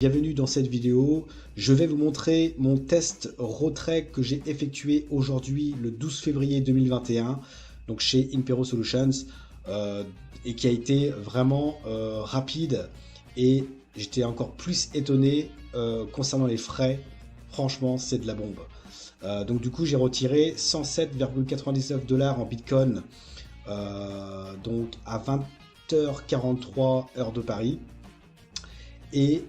Bienvenue dans cette vidéo, je vais vous montrer mon test retrait que j'ai effectué aujourd'hui le 12 février 2021 donc chez Impero Solutions et qui a été vraiment rapide et j'étais encore plus étonné concernant les frais. Franchement c'est de la bombe. Donc du coup j'ai retiré 107,99 $ en Bitcoin donc à 20h43 heure de Paris et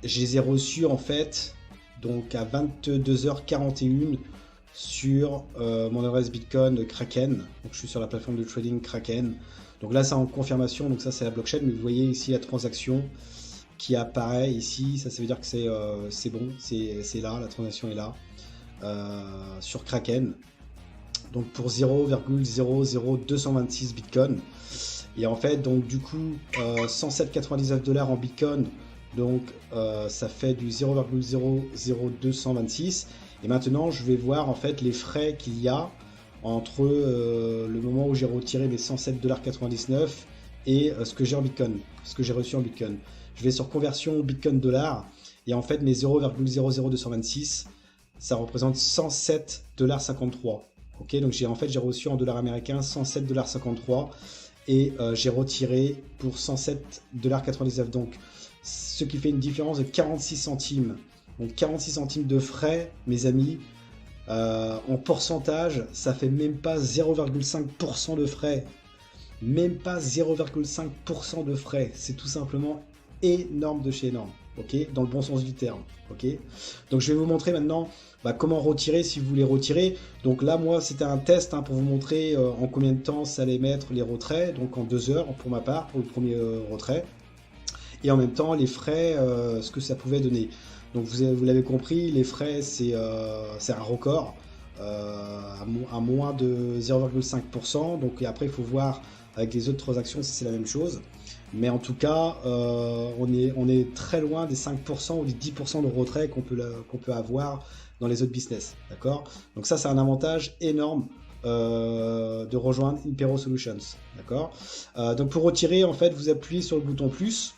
je les ai reçus en fait donc à 22h41 sur mon adresse Bitcoin de Kraken. Donc je suis sur la plateforme de trading Kraken. Donc là c'est en confirmation, donc ça c'est la blockchain, mais vous voyez ici la transaction qui apparaît ici, ça veut dire que c'est bon, c'est là, la transaction est là sur Kraken. Donc pour 0,00226 Bitcoin. Et en fait donc du coup 107,99 $ en Bitcoin. Donc ça fait du 0,00226 et maintenant je vais voir en fait les frais qu'il y a entre le moment où j'ai retiré mes 107,99 $ et ce que j'ai en Bitcoin, ce que j'ai reçu en Bitcoin. Je vais sur conversion Bitcoin dollar et en fait mes 0,00226 ça représente 107,53 $. Ok, donc j'ai reçu en dollars américains 107,53 $ et j'ai retiré pour 107,99 $. Donc ce qui fait une différence de 46 centimes. Donc 46 centimes de frais, mes amis. En pourcentage, ça fait même pas 0,5% de frais. Même pas 0,5% de frais. C'est tout simplement énorme de chez énorme. Ok, dans le bon sens du terme. Ok, donc je vais vous montrer maintenant comment retirer si vous voulez retirer. Donc là, moi, c'était un test pour vous montrer en combien de temps ça allait mettre les retraits. Donc en 2 heures pour ma part, pour le premier retrait. Et en même temps les frais, ce que ça pouvait donner. Donc vous l'avez compris, les frais c'est un record à moins de 0,5%. Donc après il faut voir avec les autres transactions si c'est la même chose. Mais en tout cas on est très loin des 5% ou des 10% de retrait qu'on peut avoir dans les autres business. D'accord. Donc ça c'est un avantage énorme de rejoindre Impero Solutions. D'accord. Donc pour retirer en fait vous appuyez sur le bouton plus.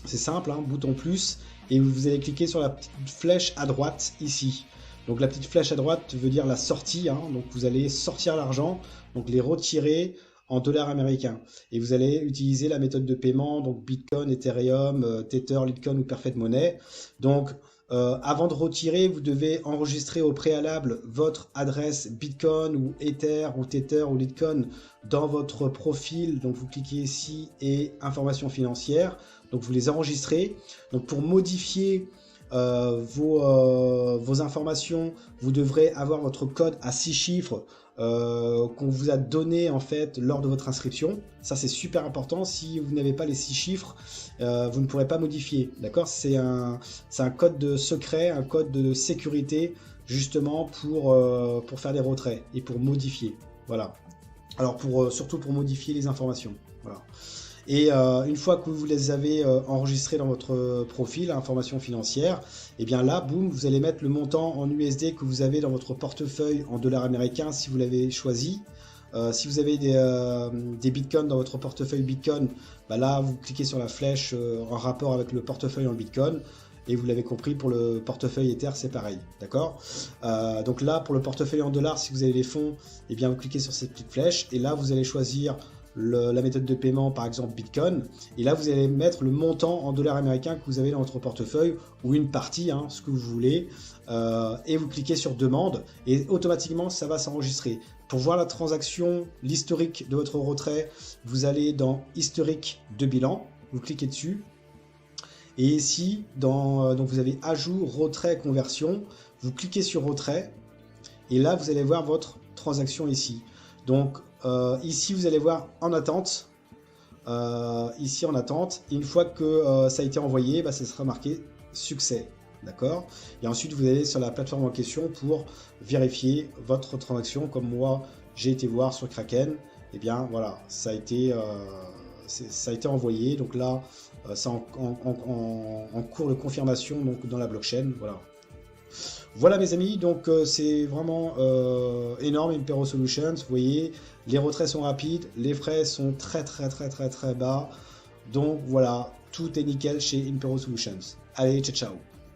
C'est simple, bouton plus, et vous allez cliquer sur la petite flèche à droite ici. Donc la petite flèche à droite veut dire la sortie, donc vous allez sortir l'argent, donc les retirer en dollars américains. Et vous allez utiliser la méthode de paiement, donc Bitcoin, Ethereum, Tether, Litecoin ou Perfect Money. Donc avant de retirer, vous devez enregistrer au préalable votre adresse Bitcoin ou Ether ou Tether ou Litecoin dans votre profil. Donc vous cliquez ici et informations financières. Donc vous les enregistrez. Donc pour modifier vos informations, vous devrez avoir votre code à 6 chiffres qu'on vous a donné en fait lors de votre inscription. Ça c'est super important. Si vous n'avez pas les 6 chiffres, vous ne pourrez pas modifier. D'accord, c'est un code de secret, un code de sécurité justement pour faire des retraits et pour modifier. Voilà. Alors surtout pour modifier les informations. Voilà. Et une fois que vous les avez enregistrés dans votre profil, information financière, et bien là, boum, vous allez mettre le montant en USD que vous avez dans votre portefeuille en dollars américains si vous l'avez choisi. Si vous avez des bitcoins dans votre portefeuille Bitcoin, là vous cliquez sur la flèche en rapport avec le portefeuille en Bitcoin. Et vous l'avez compris, pour le portefeuille Ether, c'est pareil, d'accord. Donc là, pour le portefeuille en dollars, si vous avez les fonds, et bien vous cliquez sur cette petite flèche et là vous allez choisir la méthode de paiement, par exemple Bitcoin, et là vous allez mettre le montant en dollars américains que vous avez dans votre portefeuille ou une partie, ce que vous voulez, et vous cliquez sur demande et automatiquement ça va s'enregistrer. Pour voir la transaction, l'historique de votre retrait, vous allez dans historique de bilan, vous cliquez dessus et ici donc vous avez ajout, retrait, conversion, vous cliquez sur retrait et là vous allez voir votre transaction ici. Donc ici vous allez voir en attente, ici en attente, et une fois que ça a été envoyé, ça sera marqué succès, d'accord. Et ensuite vous allez sur la plateforme en question pour vérifier votre transaction, comme moi j'ai été voir sur Kraken, et bien voilà, ça a été envoyé, donc là c'est en cours de confirmation donc dans la blockchain, voilà. Voilà mes amis, donc c'est vraiment énorme Impero Solutions, vous voyez, les retraits sont rapides, les frais sont très bas, donc voilà, tout est nickel chez Impero Solutions. Allez, ciao ciao.